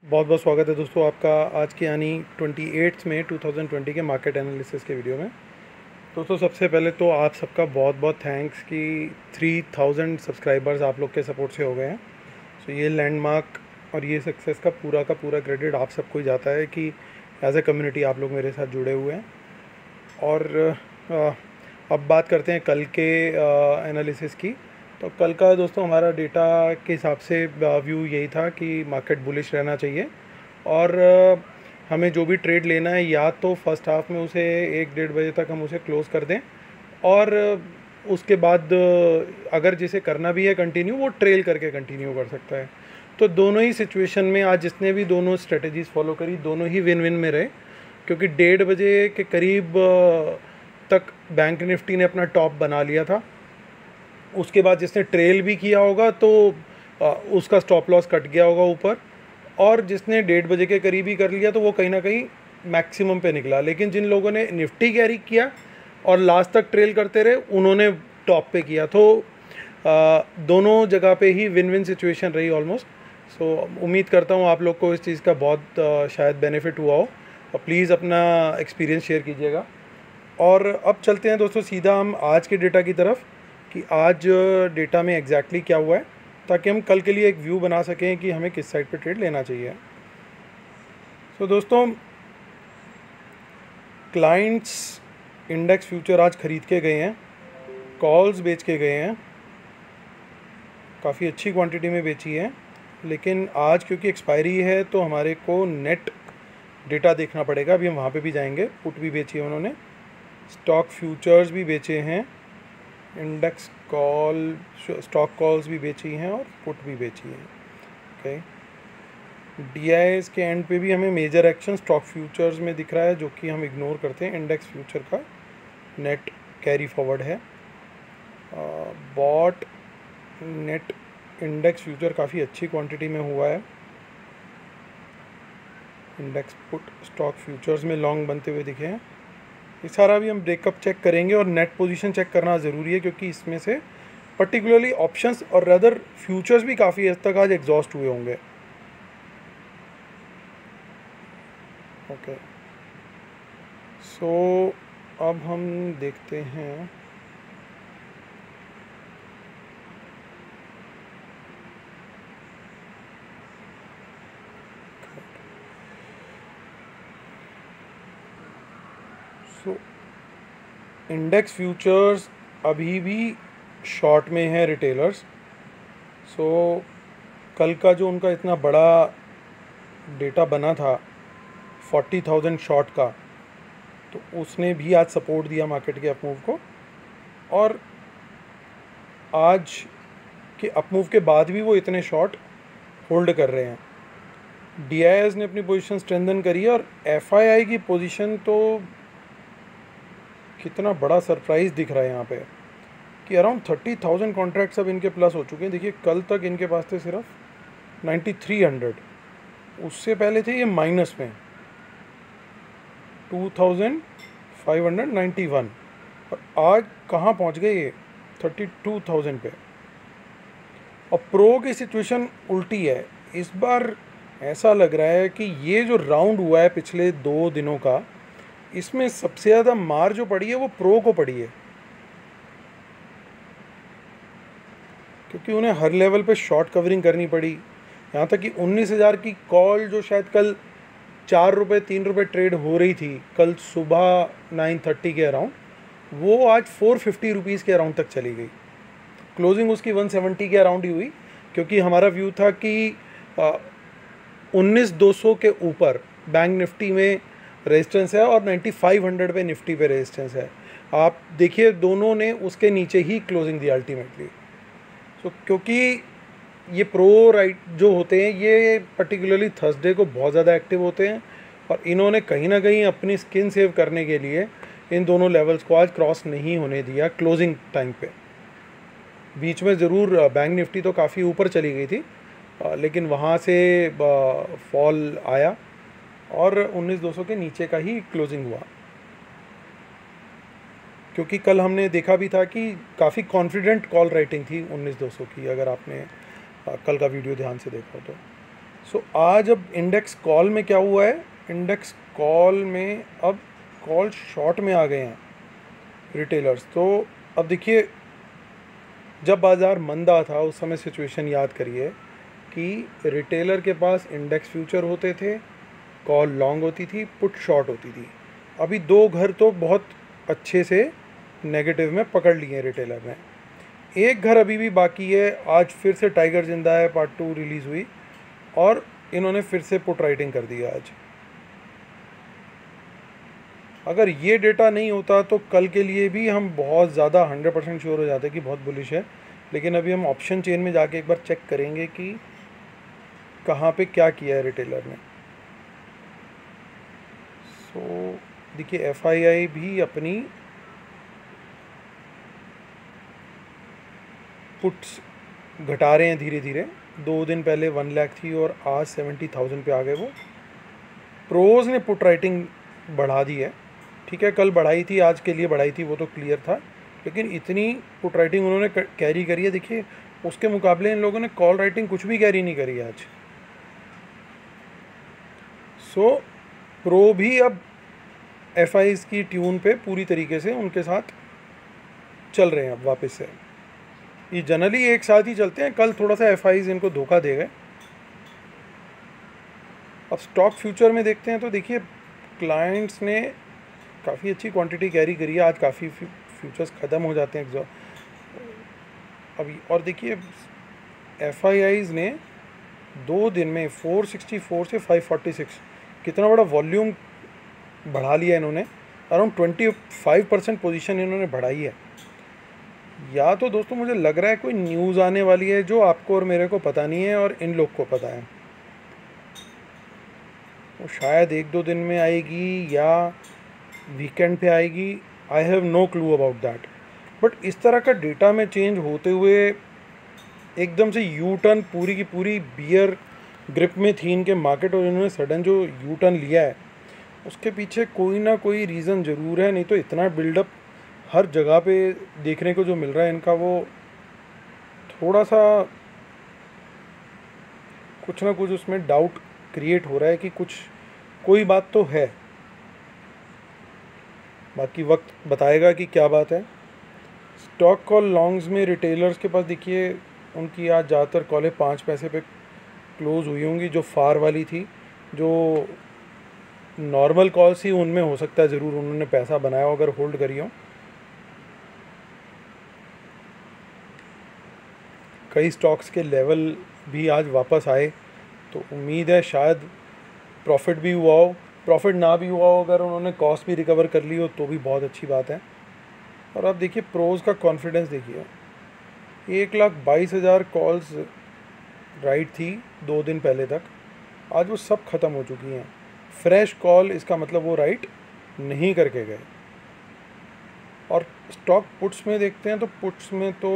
बहुत बहुत स्वागत है दोस्तों आपका आज के यानी 28 मई 2020 के मार्केट एनालिसिस के वीडियो में। दोस्तों सबसे पहले तो आप सबका बहुत बहुत थैंक्स कि 3000 सब्सक्राइबर्स आप लोग के सपोर्ट से हो गए हैं। सो ये लैंडमार्क और ये सक्सेस का पूरा क्रेडिट आप सबको ही जाता है कि एज ए कम्युनिटी आप लोग मेरे साथ जुड़े हुए हैं। और अब बात करते हैं कल के एनालिसिस की। तो कल का दोस्तों हमारा डेटा के हिसाब से व्यू यही था कि मार्केट बुलिश रहना चाहिए और हमें जो भी ट्रेड लेना है या तो फर्स्ट हाफ में उसे 1-1:30 बजे तक हम उसे क्लोज़ कर दें और उसके बाद अगर जिसे करना भी है कंटिन्यू वो ट्रेल करके कंटिन्यू कर सकता है। तो दोनों ही सिचुएशन में आज जिसने भी दोनों स्ट्रेटजीज़ फॉलो करी दोनों ही विन विन में रहे, क्योंकि 1:30 बजे के करीब तक बैंक निफ्टी ने अपना टॉप बना लिया था। उसके बाद जिसने ट्रेल भी किया होगा तो उसका स्टॉप लॉस कट गया होगा ऊपर, और जिसने 1:30 बजे के करीब ही कर लिया तो वो कहीं ना कहीं मैक्सिमम पे निकला। लेकिन जिन लोगों ने निफ्टी कैरी किया और लास्ट तक ट्रेल करते रहे उन्होंने टॉप पे किया। तो दोनों जगह पे ही विन विन सिचुएशन रही ऑलमोस्ट। सो उम्मीद करता हूँ आप लोग को इस चीज़ का बहुत शायद बेनिफिट हुआ हो और प्लीज़ अपना एक्सपीरियंस शेयर कीजिएगा। और अब चलते हैं दोस्तों सीधा हम आज के डेटा की तरफ कि आज डेटा में एग्जैक्टली क्या हुआ है, ताकि हम कल के लिए एक व्यू बना सकें कि हमें किस साइड पे ट्रेड लेना चाहिए। तो दोस्तों क्लाइंट्स इंडेक्स फ्यूचर आज ख़रीद के गए हैं, कॉल्स बेच के गए हैं, काफ़ी अच्छी क्वांटिटी में बेची है। लेकिन आज क्योंकि एक्सपायरी है तो हमारे को नेट डेटा देखना पड़ेगा। अभी हम वहाँ पे भी जाएंगे। पुट भी बेची है उन्होंने, स्टॉक फ्यूचर्स भी बेचे हैं, इंडेक्स कॉल स्टॉक कॉल्स भी बेची हैं और पुट भी बेची हैं। ओके, डीआईएस के एंड पे भी हमें मेजर एक्शन स्टॉक फ्यूचर्स में दिख रहा है, जो कि हम इग्नोर करते हैं। इंडेक्स फ्यूचर का नेट कैरी फॉरवर्ड है। बॉट नेट इंडेक्स फ्यूचर काफ़ी अच्छी क्वांटिटी में हुआ है। इंडेक्स पुट स्टॉक फ्यूचर्स में लॉन्ग बनते हुए दिखे हैं। ये सारा भी हम ब्रेकअप चेक करेंगे और नेट पोजीशन चेक करना ज़रूरी है, क्योंकि इसमें से पर्टिकुलरली ऑप्शंस और रदर फ्यूचर्स भी काफ़ी हद तक आज एग्जॉस्ट हुए होंगे। ओके, सो अब हम देखते हैं इंडेक्स फ्यूचर्स अभी भी शॉर्ट में है रिटेलर्स। सो कल का जो उनका इतना बड़ा डेटा बना था 40,000 शॉर्ट का, तो उसने भी आज सपोर्ट दिया मार्केट के अपमूव को। और आज के अपमूव के बाद भी वो इतने शॉर्ट होल्ड कर रहे हैं। डीआईएस ने अपनी पोजीशन स्ट्रेंथन करी है और एफआईआई की पोजीशन तो कितना बड़ा सरप्राइज़ दिख रहा है यहाँ पे कि अराउंड 30,000 कॉन्ट्रैक्ट्स अब इनके प्लस हो चुके हैं। देखिए कल तक इनके पास थे सिर्फ 9300, उससे पहले थे ये माइनस में 2591, और आज कहाँ पहुँच गए ये 32,000 पे। और प्रो की सिचुएशन उल्टी है इस बार। ऐसा लग रहा है कि ये जो राउंड हुआ है पिछले 2 दिनों का, इसमें सबसे ज़्यादा मार जो पड़ी है वो प्रो को पड़ी है, क्योंकि उन्हें हर लेवल पे शॉर्ट कवरिंग करनी पड़ी। यहाँ तक कि 19,000 की कॉल जो शायद कल 4 रुपये 3 रुपये ट्रेड हो रही थी कल सुबह 9:30 के अराउंड, वो आज 450 रुपीज़ के अराउंड तक चली गई। क्लोजिंग उसकी 170 के अराउंड ही हुई, क्योंकि हमारा व्यू था कि 19,200 के ऊपर बैंक निफ्टी में रेजिस्टेंस है और 9500 पे निफ्टी पे रेजिस्टेंस है। आप देखिए दोनों ने उसके नीचे ही क्लोजिंग दी अल्टीमेटली। सो क्योंकि ये प्रो राइट जो होते हैं ये पर्टिकुलरली थर्सडे को बहुत ज़्यादा एक्टिव होते हैं, और इन्होंने कहीं ना कहीं अपनी स्किन सेव करने के लिए इन दोनों लेवल्स को आज क्रॉस नहीं होने दिया क्लोजिंग टाइम पे। बीच में ज़रूर बैंक निफ्टी तो काफ़ी ऊपर चली गई थी, लेकिन वहाँ से फॉल आया और 19,200 के नीचे का ही क्लोजिंग हुआ। क्योंकि कल हमने देखा भी था कि काफ़ी कॉन्फिडेंट कॉल राइटिंग थी 19,200 की, अगर आपने कल का वीडियो ध्यान से देखा तो। सो आज अब इंडेक्स कॉल में क्या हुआ है, इंडेक्स कॉल में अब कॉल शॉर्ट में आ गए हैं रिटेलर्स। तो अब देखिए, जब बाज़ार मंदा था उस समय सिचुएशन याद करिए कि रिटेलर के पास इंडेक्स फ्यूचर होते थे, कॉल लॉन्ग होती थी, पुट शॉर्ट होती थी। अभी दो घर तो बहुत अच्छे से नेगेटिव में पकड़ लिए रिटेलर ने, एक घर अभी भी बाकी है। आज फिर से टाइगर जिंदा है पार्ट 2 रिलीज़ हुई और इन्होंने फिर से पुट राइटिंग कर दिया आज। अगर ये डेटा नहीं होता तो कल के लिए भी हम बहुत ज़्यादा 100% श्योर हो जाते कि बहुत बुलिश है। लेकिन अभी हम ऑप्शन चेन में जाके एक बार चेक करेंगे कि कहाँ पे क्या किया है रिटेलर ने। सो देखिए, FII भी अपनी पुट्स घटा रहे हैं धीरे धीरे। 2 दिन पहले 1 लाख थी और आज 70,000 पे आ गए वो। प्रोज ने पुट राइटिंग बढ़ा दी है, ठीक है, कल बढ़ाई थी, आज के लिए बढ़ाई थी, वो तो क्लियर था, लेकिन इतनी पुट राइटिंग उन्होंने कैरी करी है। देखिए, उसके मुकाबले इन लोगों ने कॉल राइटिंग कुछ भी कैरी नहीं करी आज। सो प्रो भी अब FIs की ट्यून पे पूरी तरीके से उनके साथ चल रहे हैं अब वापस से। ये जनरली एक साथ ही चलते हैं, कल थोड़ा सा FIs इनको धोखा दे गए। अब स्टॉक फ्यूचर में देखते हैं तो देखिए, क्लाइंट्स ने काफ़ी अच्छी क्वांटिटी कैरी करी है। आज काफ़ी फ्यूचर्स ख़त्म हो जाते हैं अभी। और देखिए, FIIs ने 2 दिन में 464 से 546 कितना बड़ा वॉल्यूम बढ़ा लिया इन्होंने। अराउंड 25% पोजीशन इन्होंने बढ़ाई है। या तो दोस्तों मुझे लग रहा है कोई न्यूज़ आने वाली है जो आपको और मेरे को पता नहीं है और इन लोग को पता है। वो शायद 1-2 दिन में आएगी या वीकेंड पे आएगी। I have no clue about that. But इस तरह का डेटा में चेंज होते हुए एकदम से यू टर्न, पूरी की पूरी बियर ग्रिप में थी इनके मार्केट और इन्होंने सडन जो यू टर्न लिया है उसके पीछे कोई ना कोई रीज़न ज़रूर है। नहीं तो इतना बिल्डअप हर जगह पे देखने को जो मिल रहा है इनका, वो थोड़ा सा कुछ ना कुछ उसमें डाउट क्रिएट हो रहा है कि कोई बात तो है। बाकी वक्त बताएगा कि क्या बात है। स्टॉक कॉल लॉन्ग्स में रिटेलर्स के पास देखिए, उनकी आज ज़्यादातर कॉलें 5 पैसे पे क्लोज हुई होंगी। जो फार वाली थी, जो नॉर्मल कॉल्स थी, उनमें हो सकता है ज़रूर उन्होंने पैसा बनाया हो अगर होल्ड करी हो। कई स्टॉक्स के लेवल भी आज वापस आए, तो उम्मीद है शायद प्रॉफिट भी हुआ हो। प्रॉफिट ना भी हुआ हो, अगर उन्होंने कॉस्ट भी रिकवर कर ली हो तो भी बहुत अच्छी बात है। और अब देखिए, प्रोज का कॉन्फिडेंस देखिए, 1,22,000 कॉल्स राइट थी 2 दिन पहले तक, आज वो सब ख़त्म हो चुकी हैं। फ्रेश कॉल, इसका मतलब वो राइट नहीं करके गए। और स्टॉक पुट्स में देखते हैं तो पुट्स में तो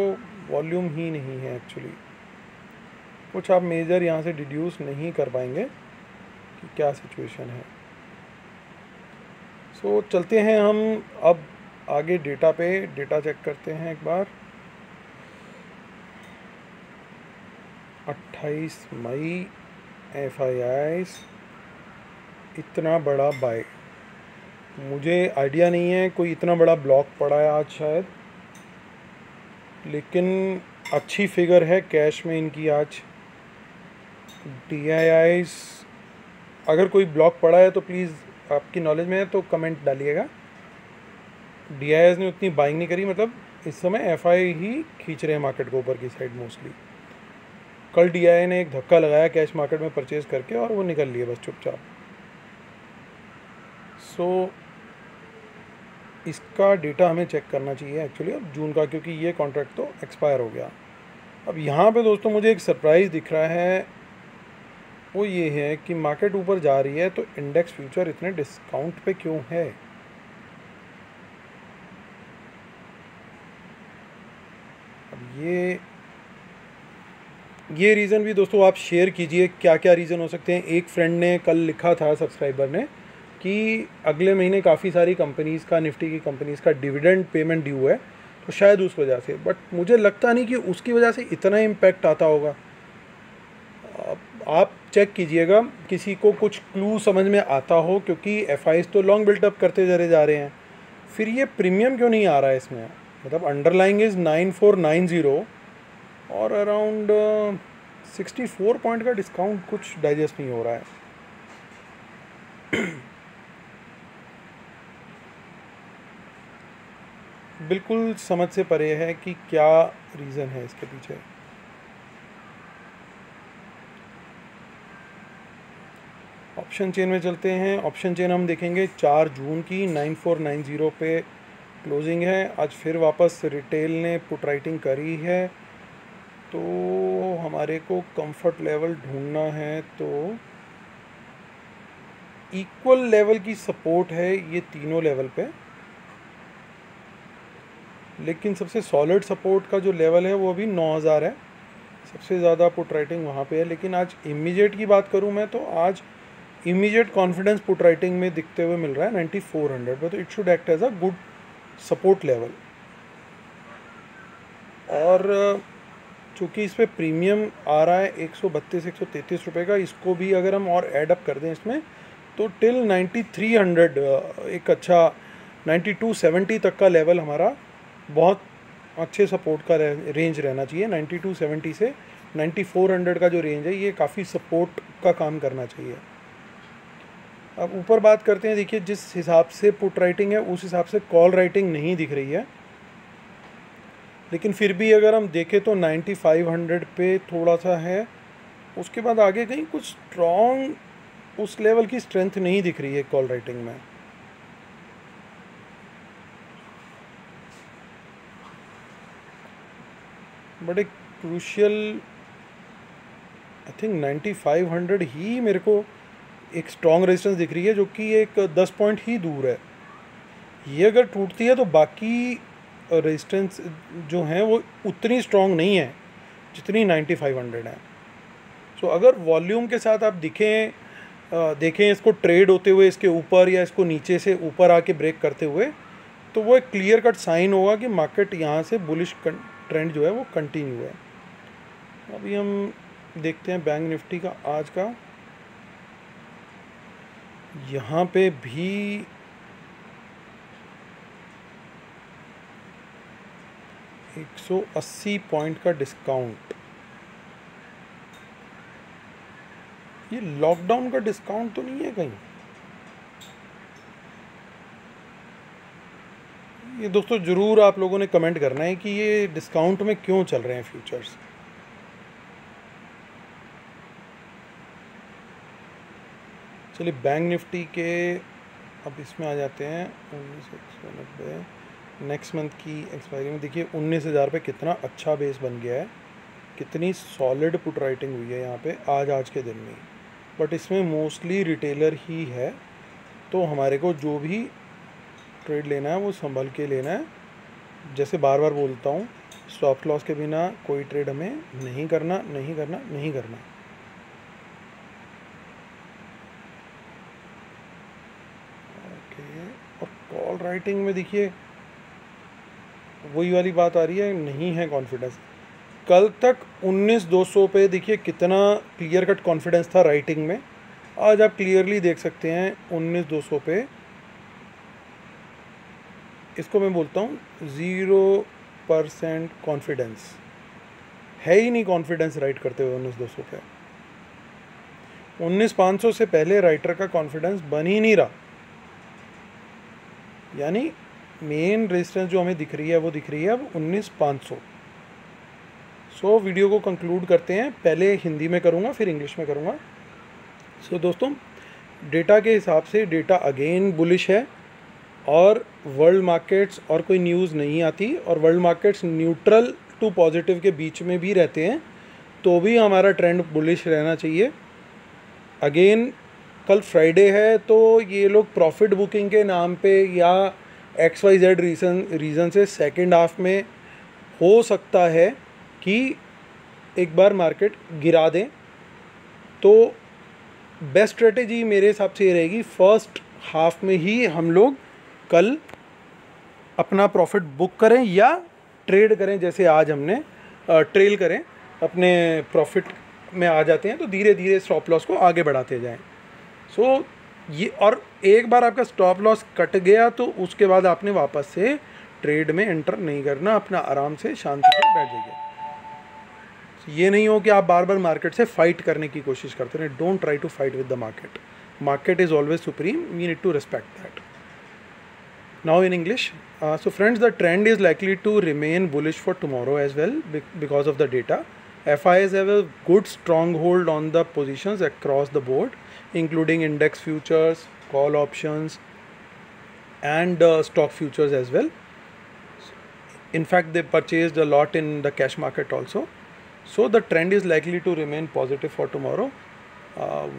वॉल्यूम ही नहीं है एक्चुअली। कुछ आप मेजर यहाँ से डिड्यूस नहीं कर पाएंगे कि क्या सिचुएशन है। सो चलते हैं हम अब आगे डेटा पे, डेटा चेक करते हैं एक बार। 28 मई FIIs, इतना बड़ा बाय, मुझे आइडिया नहीं है कोई इतना बड़ा ब्लॉक पड़ा है आज शायद, लेकिन अच्छी फिगर है कैश में इनकी आज। DIIs, अगर कोई ब्लॉक पड़ा है तो प्लीज़ आपकी नॉलेज में है तो कमेंट डालिएगा। DIIs ने उतनी बाइंग नहीं करी, मतलब इस समय FI ही खींच रहे हैं मार्केट को ऊपर की साइड मोस्टली। कल DII ने एक धक्का लगाया कैश मार्केट में परचेज करके और वो निकल लिए बस चुपचाप। सो इसका डेटा हमें चेक करना चाहिए एक्चुअली अब जून का, क्योंकि ये कॉन्ट्रैक्ट तो एक्सपायर हो गया। अब यहाँ पे दोस्तों मुझे एक सरप्राइज़ दिख रहा है, वो ये है कि मार्केट ऊपर जा रही है तो इंडेक्स फ्यूचर इतने डिस्काउंट पे क्यों है। अब ये रीज़न भी दोस्तों आप शेयर कीजिए, क्या क्या रीज़न हो सकते हैं। एक फ्रेंड ने कल लिखा था, सब्सक्राइबर ने, कि अगले महीने काफ़ी सारी कंपनीज़ का, निफ्टी की कंपनीज़ का डिविडेंड पेमेंट ड्यू है, तो शायद उस वजह से। बट मुझे लगता नहीं कि उसकी वजह से इतना इम्पैक्ट आता होगा। आप चेक कीजिएगा किसी को कुछ क्लू समझ में आता हो, क्योंकि एफआईज तो लॉन्ग बिल्टअप करते चले जा रहे हैं, फिर ये प्रीमियम क्यों नहीं आ रहा है इसमें? मतलब अंडरलाइंग इज़ 9490 और अराउंड 64 पॉइंट का डिस्काउंट कुछ डाइजेस्ट नहीं हो रहा है। बिल्कुल समझ से परे है कि क्या रीज़न है इसके पीछे। ऑप्शन चेन में चलते हैं। ऑप्शन चेन हम देखेंगे 4 जून की 9490 पे क्लोजिंग है। आज फिर वापस रिटेल ने पुट राइटिंग करी है, तो हमारे को कंफर्ट लेवल ढूंढना है। तो इक्वल लेवल की सपोर्ट है ये तीनों लेवल पे, लेकिन सबसे सॉलिड सपोर्ट का जो लेवल है वो अभी 9000 है। सबसे ज़्यादा पुट राइटिंग वहाँ पे है। लेकिन आज इमीडिएट की बात करूँ मैं, तो आज इमीडिएट कॉन्फिडेंस पुट राइटिंग में दिखते हुए मिल रहा है 9400 पे, तो it should act as a good support level. और चूँकि इस पर प्रीमियम आ रहा है 132-133 रुपये का, इसको भी अगर हम और एडअप कर दें इसमें, तो टिल 9300 एक अच्छा 9270 तक का लेवल हमारा बहुत अच्छे सपोर्ट का रेंज रहना चाहिए। 9270 से 9400 का जो रेंज है ये काफ़ी सपोर्ट का काम करना चाहिए। अब ऊपर बात करते हैं। देखिए जिस हिसाब से पुट राइटिंग है उस हिसाब से कॉल राइटिंग नहीं दिख रही है, लेकिन फिर भी अगर हम देखें तो 9500 पे थोड़ा सा है। उसके बाद आगे कहीं कुछ स्ट्रॉन्ग उस लेवल की स्ट्रेंथ नहीं दिख रही है कॉल राइटिंग में। बट एक क्रूशियल आई थिंक 9500 ही मेरे को एक स्ट्रॉन्ग रेजिस्टेंस दिख रही है, जो कि एक 10 पॉइंट ही दूर है। ये अगर टूटती है तो बाकी रेजिस्टेंस जो हैं वो उतनी स्ट्रॉन्ग नहीं है जितनी 9500 है। सो अगर वॉल्यूम के साथ आप देखें इसको ट्रेड होते हुए इसके ऊपर या इसको नीचे से ऊपर आके ब्रेक करते हुए, तो वो एक क्लियर कट साइन होगा कि मार्केट यहाँ से बुलिश ट्रेंड जो है वो कंटिन्यू है। अभी हम देखते हैं बैंक निफ्टी का आज का। यहाँ पे भी $180 पॉइंट का डिस्काउंट। ये लॉकडाउन का डिस्काउंट तो नहीं है कहीं? ये दोस्तों ज़रूर आप लोगों ने कमेंट करना है कि ये डिस्काउंट में क्यों चल रहे हैं फ्यूचर्स। चलिए बैंक निफ्टी के अब इसमें आ जाते हैं। 19,190 नेक्स्ट मंथ की एक्सपायरी में देखिए 19,000 पे कितना अच्छा बेस बन गया है, कितनी सॉलिड पुट राइटिंग हुई है यहाँ पे आज के दिन में। बट इसमें मोस्टली रिटेलर ही है, तो हमारे को जो भी ट्रेड लेना है वो संभल के लेना है। जैसे बार बार बोलता हूँ, स्टॉप लॉस के बिना कोई ट्रेड हमें नहीं करना। ओके, और कॉल राइटिंग में देखिए वही वाली बात आ रही है, नहीं है कॉन्फिडेंस। कल तक 19,200 पे देखिए कितना क्लियर कट कॉन्फिडेंस था राइटिंग में। आज आप क्लियरली देख सकते हैं 19,200 पे, इसको मैं बोलता हूँ 0% कॉन्फिडेंस है ही नहीं। कॉन्फिडेंस राइट करते हुए 19,200 पे, 19,500 से पहले राइटर का कॉन्फिडेंस बन ही नहीं रहा। यानी मेन रेजिस्टेंस जो हमें दिख रही है वो दिख रही है अब 19,500। सो वीडियो को कंक्लूड करते हैं। पहले हिंदी में करूँगा फिर इंग्लिश में करूँगा। सो दोस्तों, डेटा के हिसाब से डेटा अगेन बुलिश है, और वर्ल्ड मार्केट्स और कोई न्यूज़ नहीं आती, और world markets neutral to positive के बीच में भी रहते हैं, तो भी हमारा ट्रेंड बुलिश रहना चाहिए। अगेन कल फ्राइडे है, तो ये लोग प्रॉफिट बुकिंग के नाम पे या XYZ रीज़न से सेकेंड हाफ में हो सकता है कि एक बार मार्केट गिरा दें। तो बेस्ट स्ट्रेटेजी मेरे हिसाब से ये रहेगी, फर्स्ट हाफ में ही हम लोग कल अपना प्रॉफिट बुक करें या ट्रेड करें, जैसे आज हमने ट्रेल करें अपने प्रॉफिट में आ जाते हैं तो धीरे धीरे स्टॉप लॉस को आगे बढ़ाते जाएं। सो ये, और एक बार आपका स्टॉप लॉस कट गया तो उसके बाद आपने वापस से ट्रेड में एंटर नहीं करना, अपना आराम से शांति से बैठ जाइए। ये नहीं हो कि आप बार बार मार्केट से फाइट करने की कोशिश करते रहें। Don't try to fight with the market. Market is always supreme. We need to respect that. Now in English, so friends, the trend is likely to remain bullish for tomorrow as well because of the data. FIs have a good stronghold on the positions across the board, including index futures, call options, and stock futures as well. In fact, they purchased a lot in the cash market also. So the trend is likely to remain positive for tomorrow.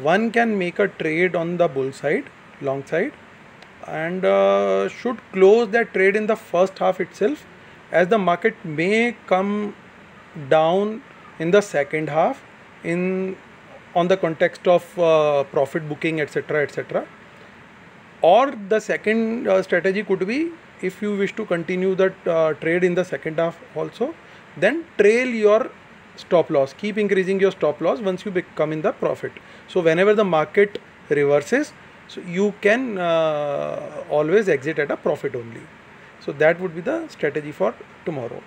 One can make a trade on the bull side, long side, and should close that trade in the first half itself, as the market may come down in the second half on the context of profit booking, etc., etc. Or the second strategy could be, if you wish to continue that trade in the second half also, then trail your stop loss, keep increasing your stop loss once you become in the profit. So whenever the market reverses, so you can always exit at a profit only. So that would be the strategy for tomorrow.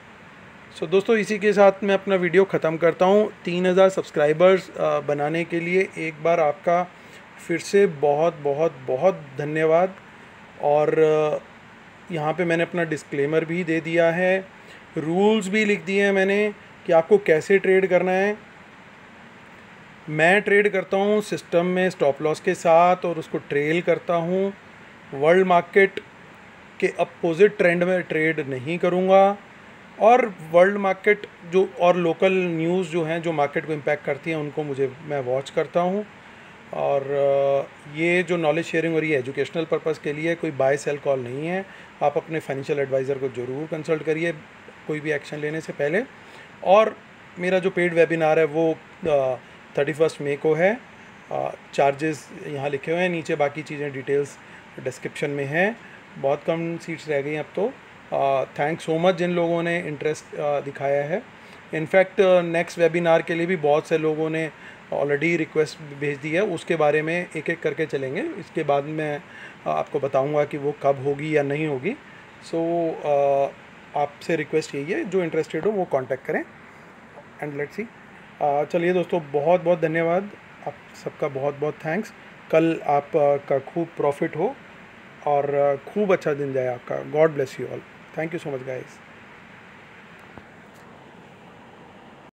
So दोस्तों, इसी के साथ मैं अपना video ख़त्म करता हूँ। 3000 subscribers बनाने के लिए एक बार आपका फिर से बहुत बहुत बहुत धन्यवाद। और यहाँ पे मैंने अपना डिस्क्लेमर भी दे दिया है, रूल्स भी लिख दिए हैं मैंने कि आपको कैसे ट्रेड करना है। मैं ट्रेड करता हूँ सिस्टम में स्टॉप लॉस के साथ और उसको ट्रेल करता हूँ। वर्ल्ड मार्केट के अपोजिट ट्रेंड में ट्रेड नहीं करूँगा। और वर्ल्ड मार्केट जो और लोकल न्यूज़ जो हैं जो मार्केट को इम्पैक्ट करती हैं उनको मैं वॉच करता हूँ। और ये जो नॉलेज शेयरिंग और ये एजुकेशनल पर्पज़ के लिए, कोई बाय सेल कॉल नहीं है। आप अपने फाइनेंशियल एडवाइज़र को ज़रूर कंसल्ट करिए कोई भी एक्शन लेने से पहले। और मेरा जो पेड वेबिनार है वो 31 मई को है। चार्जेस यहाँ लिखे हुए हैं नीचे, बाकी चीज़ें डिटेल्स डिस्क्रिप्शन में हैं। बहुत कम सीट्स रह गई अब तो। थैंक्स सो मच जिन लोगों ने इंटरेस्ट दिखाया है। इनफैक्ट नेक्स्ट वेबिनार के लिए भी बहुत से लोगों ने ऑलरेडी रिक्वेस्ट भेज दी है, उसके बारे में एक एक करके चलेंगे। इसके बाद मैं आपको बताऊंगा कि वो कब होगी या नहीं होगी। सो आपसे रिक्वेस्ट यही है, जो इंटरेस्टेड हो वो कांटेक्ट करें एंड लेट्स सी। चलिए दोस्तों, बहुत बहुत धन्यवाद, आप सबका बहुत बहुत थैंक्स। कल आपका खूब प्रॉफिट हो और खूब अच्छा दिन जाए आपका। God bless you all. Thank you so much guys.